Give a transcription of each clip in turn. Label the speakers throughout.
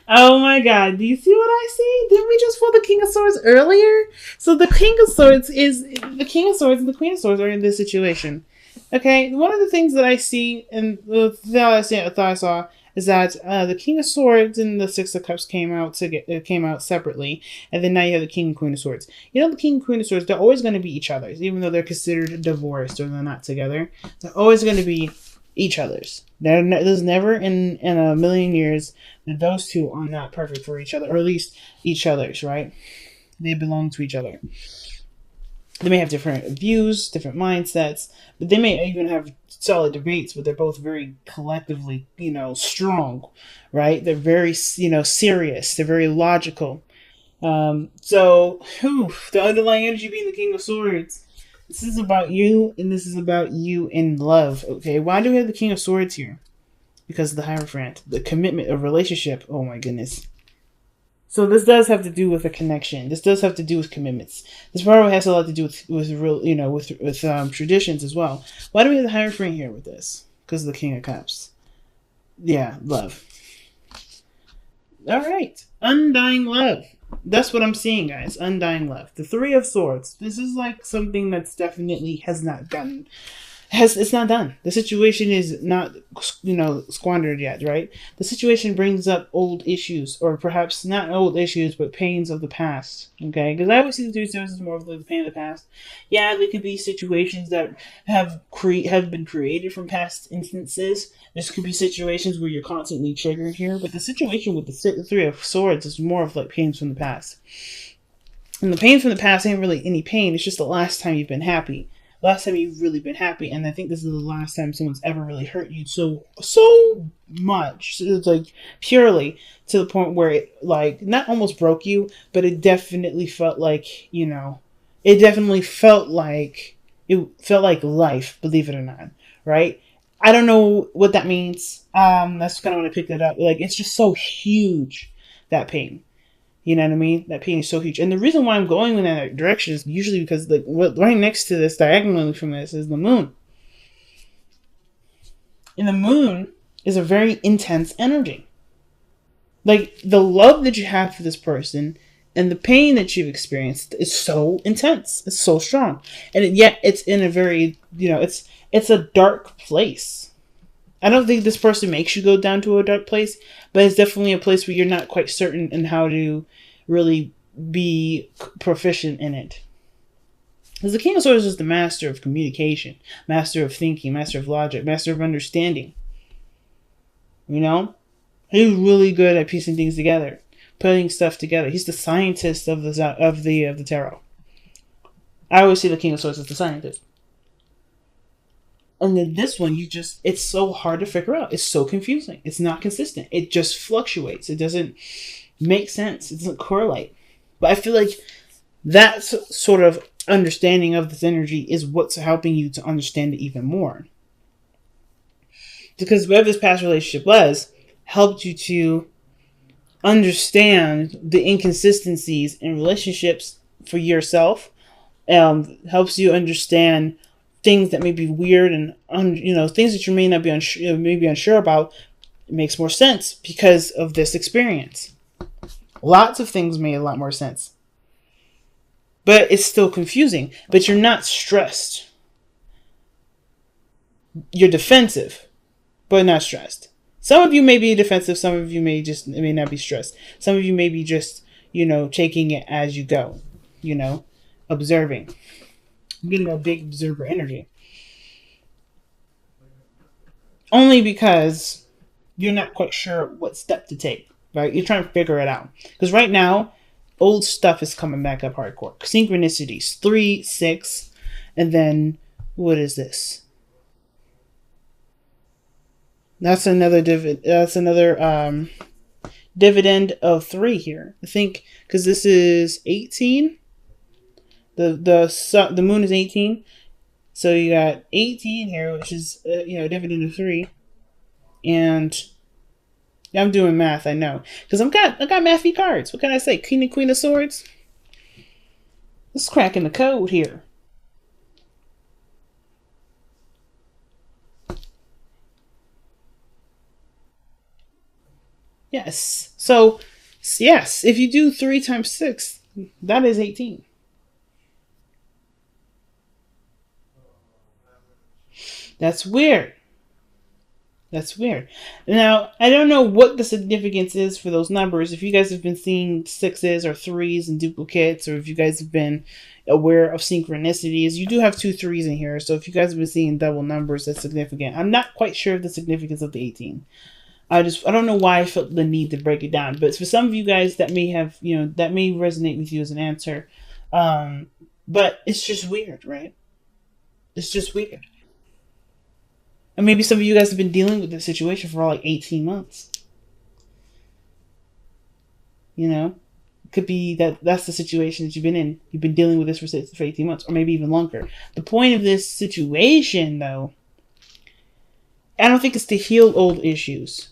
Speaker 1: Oh my god, do you see what I see? Didn't we just pull the King of Swords earlier? So the King of Swords is the King of Swords and the Queen of Swords are in this situation. Okay, one of the things that I see and the thought I saw is that the King of Swords and the Six of Cups came out separately, and then now you have the King and Queen of Swords. You know, the King and Queen of Swords, they're always going to be each other's, even though they're considered divorced or they're not together. They're always going to be each other's. There's never in a million years that those two are not perfect for each other, or at least each other's, right? They belong to each other. They may have different views, different mindsets, but they may even have solid debates, but they're both very collectively, strong, right? They're very, serious. They're very logical. The underlying energy being the King of Swords. This is about you, and this is about you in love, okay? Why do we have the King of Swords here? Because of the Hierophant, the commitment of relationship. Oh my goodness. So this does have to do with a connection. This does have to do with commitments. This probably has a lot to do with real, with traditions as well. Why do we have the Hierophant here with this? Because of the King of Cups. Yeah, love. All right, undying love. That's what I'm seeing, guys. Undying love. The Three of Swords. This is like something that's definitely has not done. It's not done. The situation is not, squandered yet, right? The situation brings up old issues, or perhaps not old issues, but pains of the past. Okay, because I always see the Three of Swords as more of the pain of the past. Yeah, there could be situations that have been created from past instances. This could be situations where you're constantly triggered here, but the situation with the Three of Swords is more of like pains from the past. And the pain from the past ain't really any pain. It's just the last time you've been happy. Last time you've really been happy, and I think this is the last time someone's ever really hurt you so much. So it's like purely to the point where it like not almost broke you, but it definitely felt like it felt like life. Believe it or not, right? I don't know what that means. That's kind of when I picked it up. Like it's just so huge, that pain. You know what I mean? That pain is so huge. And the reason why I'm going in that direction is usually because like right next to this, diagonally from this, is the moon. And the moon is a very intense energy. Like the love that you have for this person and the pain that you've experienced is so intense. It's so strong. And yet it's in a very, it's a dark place. I don't think this person makes you go down to a dark place, but it's definitely a place where you're not quite certain in how to really be proficient in it. Because the King of Swords is the master of communication, master of thinking, master of logic, master of understanding. He's really good at piecing things together, putting stuff together. He's the scientist of the tarot. I always see the King of Swords as the scientist. And then this one, it's so hard to figure out. It's so confusing. It's not consistent. It just fluctuates. It doesn't make sense. It doesn't correlate. But I feel like that sort of understanding of this energy is what's helping you to understand it even more. Because whatever this past relationship was, helped you to understand the inconsistencies in relationships for yourself. Helps you understand things that may be weird and things that you may not be unsure about. It makes more sense because of this experience. Lots of things made a lot more sense, but it's still confusing. But you're not stressed. You're defensive, but not stressed. Some of you may be defensive. Some of you may not be stressed. Some of you may be just taking it as you go. Observing. I'm getting a big observer energy. Only because you're not quite sure what step to take, right? You're trying to figure it out. Because right now, old stuff is coming back up hardcore. Synchronicities, 3, 6, and then, what is this? That's another dividend of 3 here. I think, because this is 18. The moon is 18, so you got 18 here, which is dividend of 3, and I'm doing math. I know because I got mathy cards. What can I say? King and Queen of Swords. Let's cracking the code here. Yes. So, yes, if you do 3 times 6, that is 18. That's weird. That's weird. Now, I don't know what the significance is for those numbers. If you guys have been seeing sixes or threes and duplicates, or if you guys have been aware of synchronicities, you do have 2 3s in here. So if you guys have been seeing double numbers, that's significant. I'm not quite sure of the significance of the 18. I don't know why I felt the need to break it down. But for some of you guys, that may have, that may resonate with you as an answer. But it's just weird, right? It's just weird. And maybe some of you guys have been dealing with this situation for like 18 months. You know? It could be that's the situation that you've been in. You've been dealing with this for 18 months, or maybe even longer. The point of this situation, though, I don't think it's to heal old issues.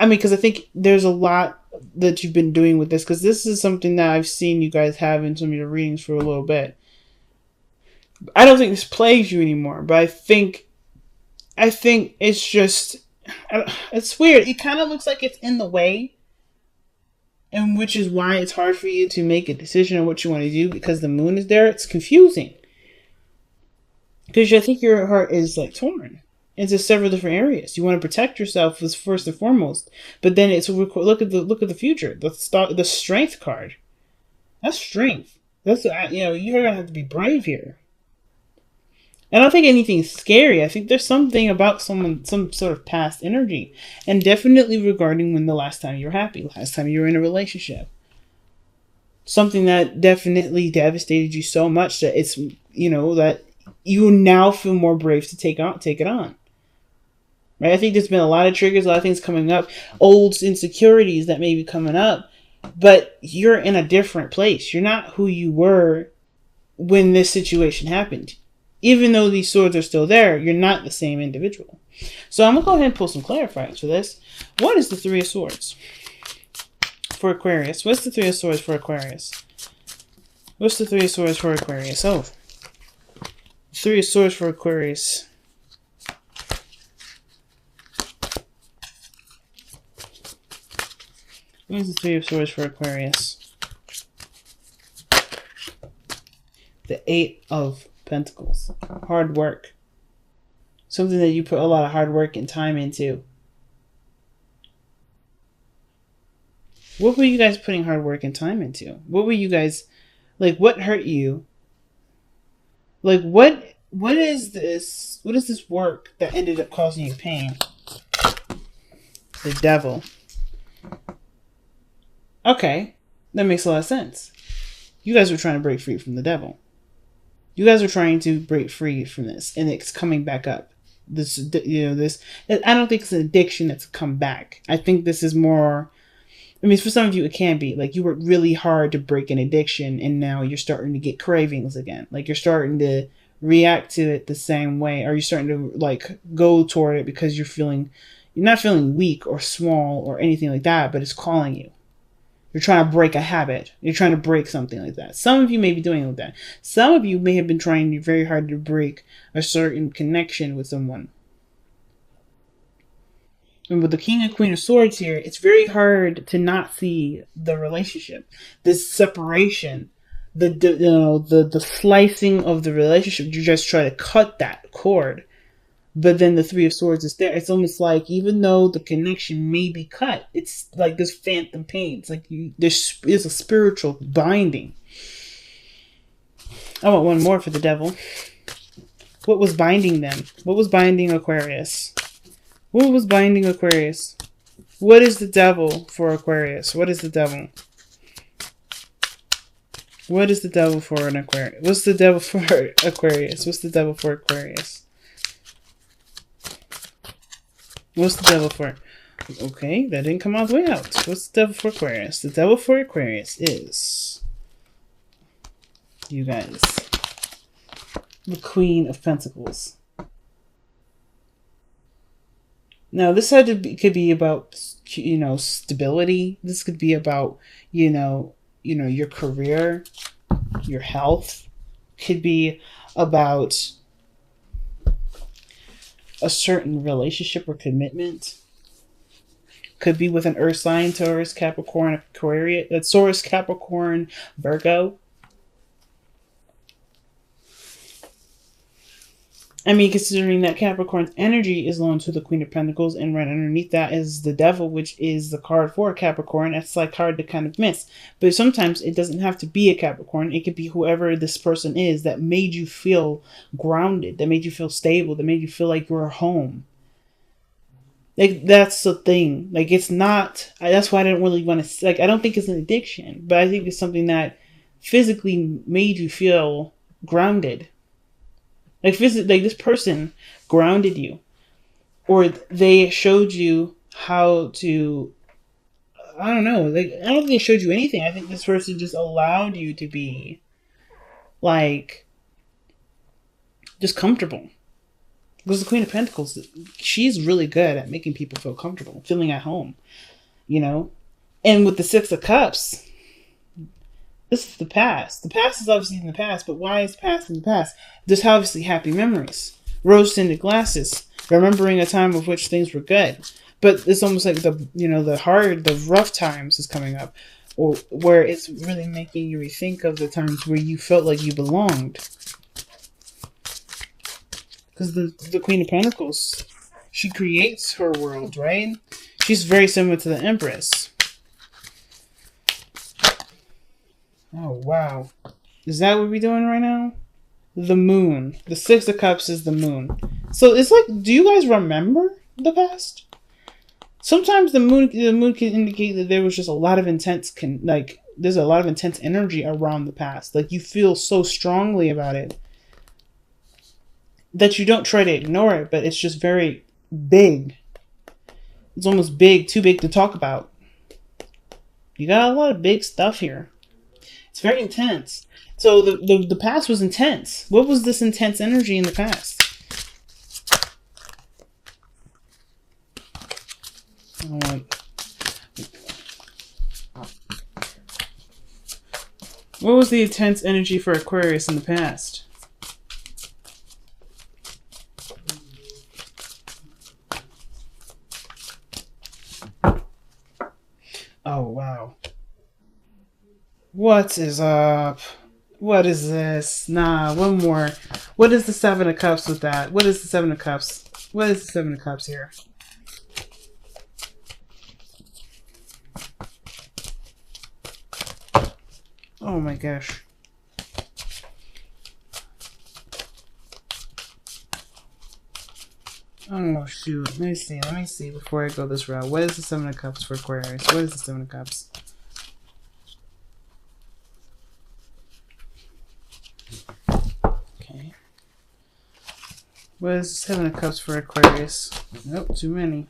Speaker 1: I mean, because I think there's a lot that you've been doing with this, because this is something that I've seen you guys have in some of your readings for a little bit. I don't think this plagues you anymore, but I think it's just, it's weird. It kind of looks like it's in the way, and which is why it's hard for you to make a decision on what you want to do, because the moon is there. It's confusing. Because I think your heart is like torn into several different areas. You want to protect yourself as first and foremost, but then it's look at the future. The strength card. That's strength. That's you're gonna have to be brave here. I don't think anything's scary. I think there's something about some sort of past energy, and definitely regarding when the last time you were happy, last time you were in a relationship. Something that definitely devastated you so much that it's that you now feel more brave to take it on. Right? I think there's been a lot of triggers, a lot of things coming up, old insecurities that may be coming up, but you're in a different place. You're not who you were when this situation happened. Even though these swords are still there, you're not the same individual. So I'm going to go ahead and pull some clarifiers for this. What is the Three of Swords for Aquarius? What's the Three of Swords for Aquarius? What's the Three of Swords for Aquarius? Oh, Three of Swords for Aquarius. What is the Three of Swords for Aquarius? The Eight of Pentacles. Hard work. Something that you put a lot of hard work and time into. What were you guys putting hard work and time into? What were you guys, what hurt you? What is this? What is this work that ended up causing you pain? The Devil. Okay, that makes a lot of sense. You guys were trying to break free from the devil. You guys are trying to break free from this, and it's coming back up. This. I don't think it's an addiction that's come back. I think this is more. I mean, for some of you, it can be you worked really hard to break an addiction, and now you're starting to get cravings again. You're starting to react to it the same way, or you're starting to go toward it because you're not feeling weak or small or anything like that, but it's calling you. You're trying to break a habit. You're trying to break something like that. Some of you may be doing it like that. Some of you may have been trying very hard to break a certain connection with someone. And with the King and Queen of Swords here, it's very hard to not see the relationship, this separation, the slicing of the relationship. You just try to cut that cord. But then the Three of Swords is there. It's almost like even though the connection may be cut, it's like this phantom pain. It's there's a spiritual binding. I want one more for the devil. What was binding them? What was binding Aquarius? What was binding Aquarius? What is the devil for Aquarius? What is the devil? What is the devil for an Aquarius? What's the devil for Aquarius? What's the devil for Aquarius? What's the devil for? Okay, that didn't come all the way out. What's the devil for Aquarius? The devil for Aquarius is, you guys, the Queen of Pentacles. Now, this could be about, stability. This could be about, your career, your health. Could be about a certain relationship or commitment. Could be with an Earth sign, Taurus, Capricorn, Aquarius, Taurus, Capricorn, Virgo. I mean, considering that Capricorn's energy is loaned to the Queen of Pentacles, and right underneath that is the Devil, which is the card for Capricorn. That's like hard to kind of miss. But sometimes it doesn't have to be a Capricorn. It could be whoever this person is that made you feel grounded, that made you feel stable, that made you feel like you're home. Like, that's the thing. Like, it's not... That's why I don't really want to... Like, I don't think it's an addiction, but I think it's something that physically made you feel grounded. Like, this person grounded you, or they showed you how to, I don't know, like, I don't think they showed you anything. I think this person just allowed you to be, like, just comfortable. Because the Queen of Pentacles, she's really good at making people feel comfortable, feeling at home, you know? And with the Six of Cups, this is the past. The past is obviously in the past, but why is past in the past? There's obviously happy memories. Rose-tinted glasses. Remembering a time of which things were good. But it's almost like the rough times is coming up. Or where it's really making you rethink of the times where you felt like you belonged. Because the Queen of Pentacles, she creates her world, right? She's very similar to the Empress. Oh, wow. Is that what we're doing right now? The moon. The Six of Cups is the moon. So it's like, do you guys remember the past? Sometimes the moon can indicate that there was just a lot of there's a lot of intense energy around the past. Like, you feel so strongly about it that you don't try to ignore it, but it's just very big. It's almost big, too big to talk about. You got a lot of big stuff here. It's very intense. So the past was intense. What was this intense energy in the past? What was the intense energy for Aquarius in the past? Oh, wow. What is up? What is this? Nah, one more. What is the Seven of Cups with that? What is the Seven of Cups? What is the Seven of Cups here? Oh my gosh. Oh shoot. Let me see before I go this route. What is the Seven of Cups for Aquarius? What is the Seven of Cups? Okay. What is the Seven of Cups for Aquarius? Nope, too many.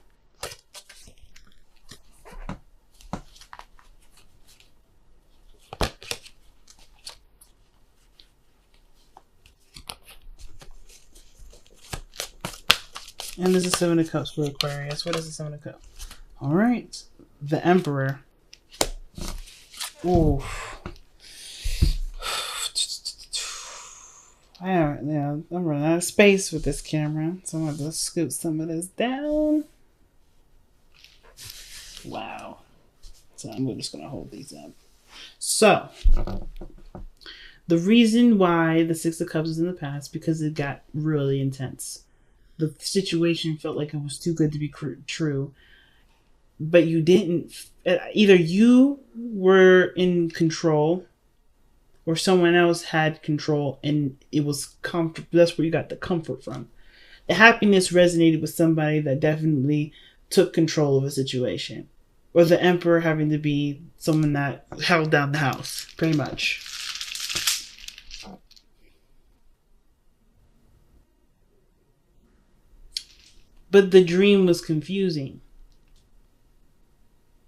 Speaker 1: And there's a Seven of Cups for Aquarius. What is the Seven of Cups? Alright. The Emperor. Ooh. I'm running out of space with this camera. So I'm going to scoot some of this down. Wow. So I'm just going to hold these up. So, the reason why the Six of Cups is in the past, because it got really intense. The situation felt like it was too good to be true. But you didn't. Either you were in control or someone else had control, and it was comfort. That's where you got the comfort from. The happiness resonated with somebody that definitely took control of a situation. Or the Emperor having to be someone that held down the house, pretty much. But the dream was confusing.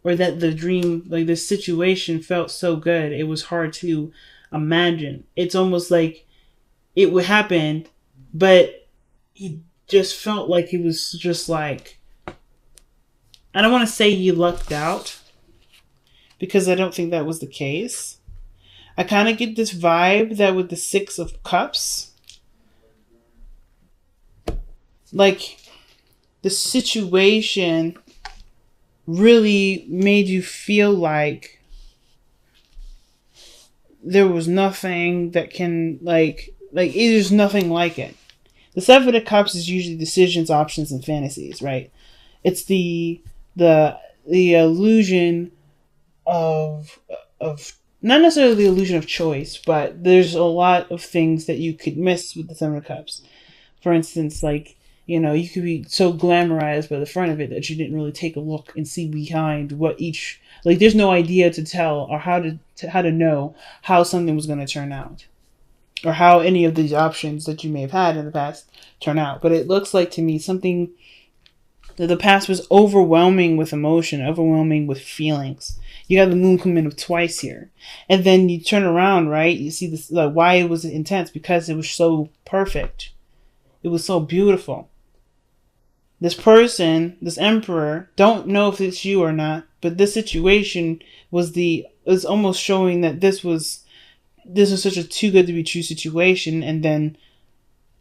Speaker 1: Or that the dream, like the situation felt so good, it was hard to imagine. It's almost like it would happen, but it just felt like it was just like, I don't want to say you lucked out, because I don't think that was the case. I kind of get this vibe that with the Six of Cups, like, the situation really made you feel like there was nothing that can it is nothing like it. The Seven of Cups is usually decisions, options, and fantasies, right? It's the the illusion of not necessarily the illusion of choice, but there's a lot of things that you could miss with the Seven of Cups. For instance, you could be so glamorized by the front of it that you didn't really take a look and see behind what each, there's no idea to tell or how to know how something was going to turn out, or how any of these options that you may have had in the past turn out. But it looks like to me something that the past was overwhelming with emotion, overwhelming with feelings. You got the moon coming up twice here. And then you turn around, right? You see this, why it was intense, because it was so perfect. It was so beautiful. This person, this emperor, don't know if it's you or not, but this situation was almost showing that this was such a too good to be true situation, and then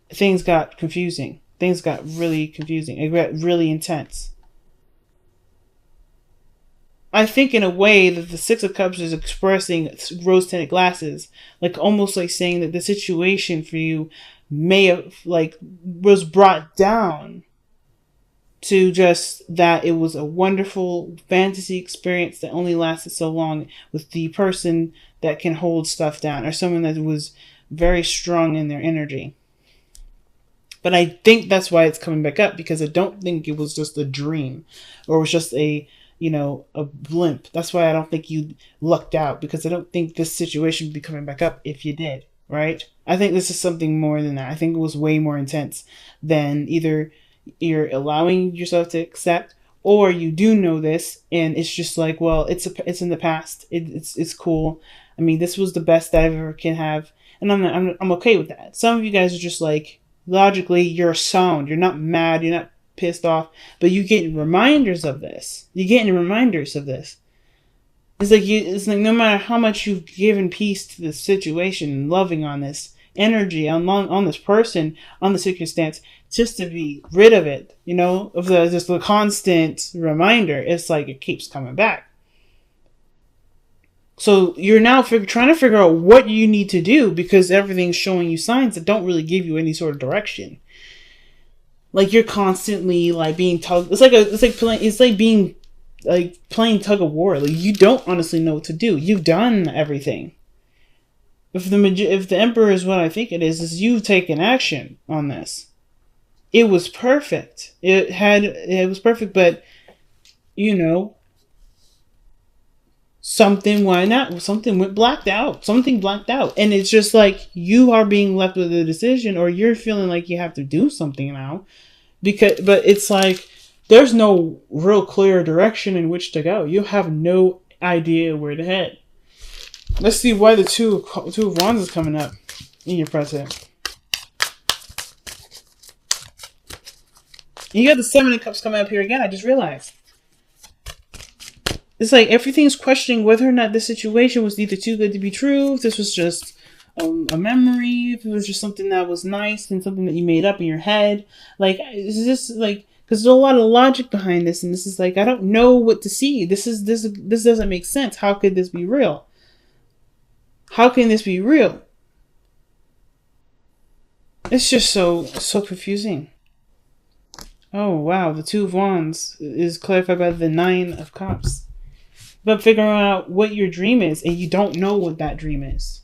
Speaker 1: things got confusing. Things got really confusing. It got really intense. I think in a way that the Six of Cups is expressing rose-tinted glasses, almost like saying that the situation for you may have was brought down to just that it was a wonderful fantasy experience that only lasted so long with the person that can hold stuff down, or someone that was very strong in their energy. But I think that's why it's coming back up, because I don't think it was just a dream, or it was just a blimp. That's why I don't think you lucked out, because I don't think this situation would be coming back up if you did, right? I think this is something more than that. I think it was way more intense than either you're allowing yourself to accept, or you do know this and it's just it's in the past. It's cool. I mean, this was the best that I ever can have, and I'm okay with that. Some of you guys are just logically, you're sound. You're not mad. You're not pissed off, but you get reminders of this. It's like no matter how much you've given peace to this situation and loving on this energy, on this person, on the circumstance, just to be rid of it, of the constant reminder, it's like it keeps coming back. So you're now trying to figure out what you need to do, because everything's showing you signs that don't really give you any sort of direction. You're constantly being tugged. It's like playing tug of war. You don't honestly know what to do. You've done everything. If the emperor is what I think it is you've taken action on this. It was perfect. It was perfect, but something went out. Something went blacked out. Something blacked out, and it's just you are being left with a decision, or you're feeling like you have to do something now, but it's there's no real clear direction in which to go. You have no idea where to head. Let's see why the two of Wands is coming up in your present. You got the Seven of Cups coming up here again. I just realized. It's everything's questioning whether or not this situation was either too good to be true, if this was just a memory, if it was just something that was nice and something that you made up in your head. Is this because there's a lot of logic behind this, and this is I don't know what to see. This doesn't make sense. How could this be real? How can this be real? It's just so confusing. Oh wow, the Two of Wands is clarified by the Nine of Cups. But figuring out what your dream is, and you don't know what that dream is.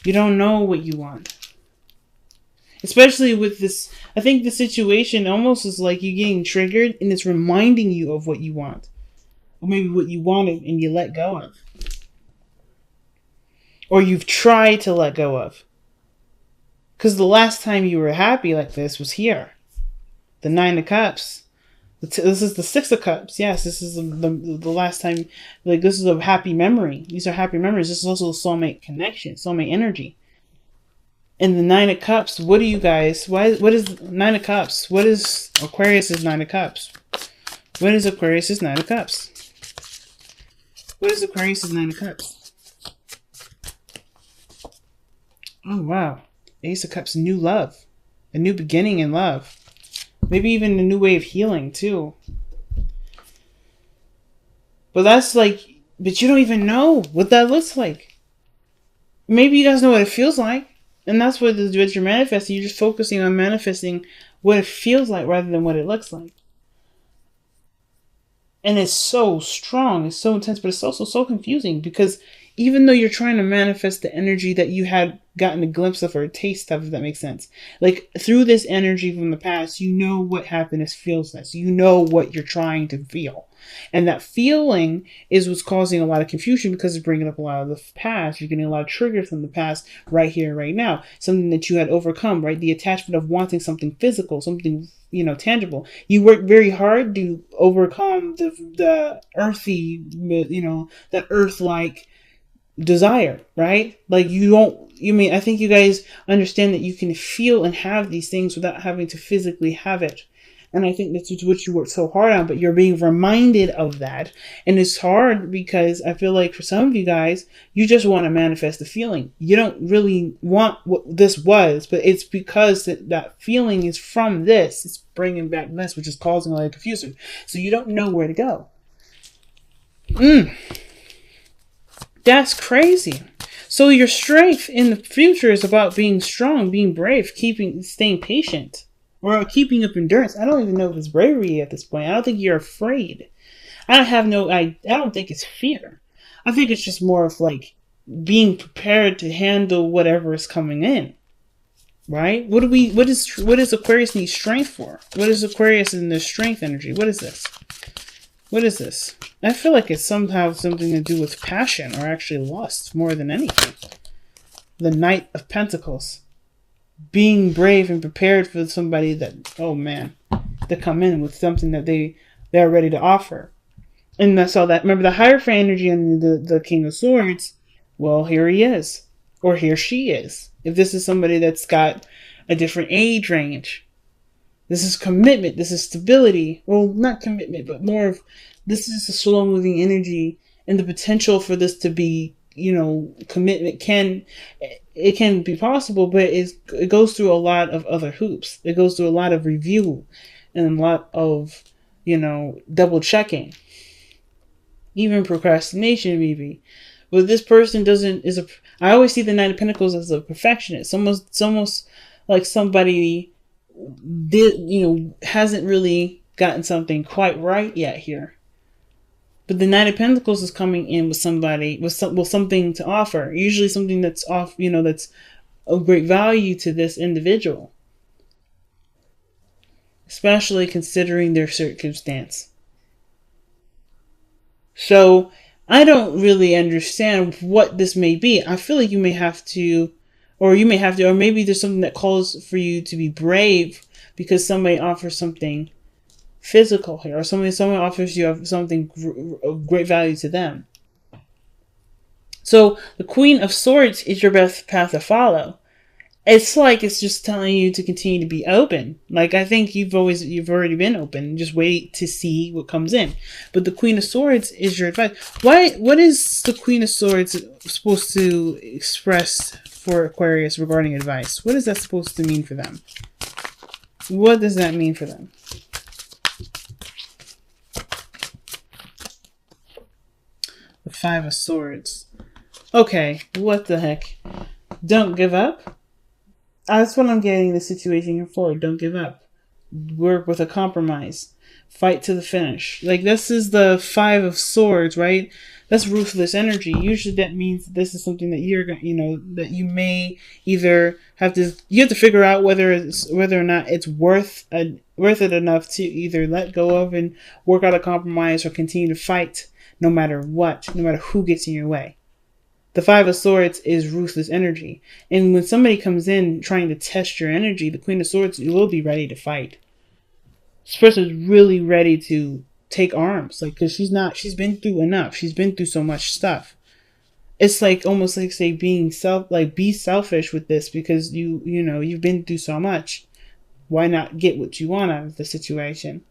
Speaker 1: You don't know what you want. Especially with this, I think the situation almost is you getting triggered, and it's reminding you of what you want. Or maybe what you wanted and you let go of. Or you've tried to let go of. Because the last time you were happy like this was here. The Nine of Cups. This is the Six of Cups. Yes, this is the last time. This is a happy memory. These are happy memories. This is also a soulmate connection, soulmate energy. And the Nine of Cups. What do you guys? What is Nine of Cups? What is Aquarius's Nine of Cups? What is Aquarius's Nine of Cups? What is Aquarius's Nine of Cups? Oh wow, Ace of Cups. New love, a new beginning in love. Maybe even a new way of healing, too. But that's like, but you don't even know what that looks like. Maybe you guys know what it feels like. And that's what you're manifesting. You're just focusing on manifesting what it feels like rather than what it looks like. And it's so strong, it's so intense, but it's also so confusing because even though you're trying to manifest the energy that you had gotten a glimpse of or a taste of, if that makes sense, like through this energy from the past, you know what happiness feels like. You know what you're trying to feel. And that feeling is what's causing a lot of confusion because it's bringing up a lot of the past. You're getting a lot of triggers from the past right here, right now. Something that you had overcome, right? The attachment of wanting something physical, something, tangible. You work very hard to overcome the earthy, that earth-like desire, right? Like I think you guys understand that you can feel and have these things without having to physically have it. And I think that's what you work so hard on, but you're being reminded of that. And it's hard because I feel like for some of you guys, you just want to manifest the feeling. You don't really want what this was, but it's because that feeling is from this. It's bringing back this, which is causing a lot of confusion. So you don't know where to go. That's crazy. So your strength in the future is about being strong, being brave, staying patient. Or keeping up endurance. I don't even know if it's bravery at this point. I don't think you're afraid. I don't think it's fear. I think it's just more of like being prepared to handle whatever is coming in. Right? What does Aquarius need strength for? What is Aquarius in their strength energy? What is this? What is this? I feel like it's somehow something to do with passion or actually lust more than anything. The Knight of Pentacles. Being brave and prepared for somebody that come in with something that they're ready to offer. And that's all that. Remember the Hierophant energy and the King of Swords. Well, here he is. Or here she is. If this is somebody that's got a different age range. This is commitment. This is stability. Well, not commitment, but more of this is a slow moving energy and the potential for this to be, commitment can be possible, but it goes through a lot of other hoops. It goes through a lot of review and a lot of, double checking, even procrastination maybe. But this person I always see the Knight of Pentacles as a perfectionist. It's almost like somebody hasn't really gotten something quite right yet here. But the Knight of Pentacles is coming in with somebody with something to offer. Usually something that's that's of great value to this individual. Especially considering their circumstance. So I don't really understand what this may be. I feel like you may have to, or maybe there's something that calls for you to be brave because somebody offers something physical here, or someone offers you something of great value to them. So the Queen of Swords is your best path to follow. It's like it's just telling you to continue to be open. Like I think you've already been open. Just wait to see what comes in. But the Queen of Swords is your advice. What is the Queen of Swords supposed to express for Aquarius regarding advice? What is that supposed to mean for them? What does that mean for them? The Five of Swords. Okay, what the heck? Don't give up. That's what I'm getting the situation here for. Don't give up. Work with a compromise. Fight to the finish. Like this is the Five of Swords, right? That's ruthless energy. Usually that means this is something that that you may either have to figure out whether or not it's worth it enough to either let go of and work out a compromise or continue to fight no matter what, no matter who gets in your way. The Five of Swords is ruthless energy. And when somebody comes in trying to test your energy, the Queen of Swords will be ready to fight. This person is really ready to take arms. Because she's been through enough. She's been through so much stuff. It's like almost like say be selfish with this because you've been through so much. Why not get what you want out of the situation?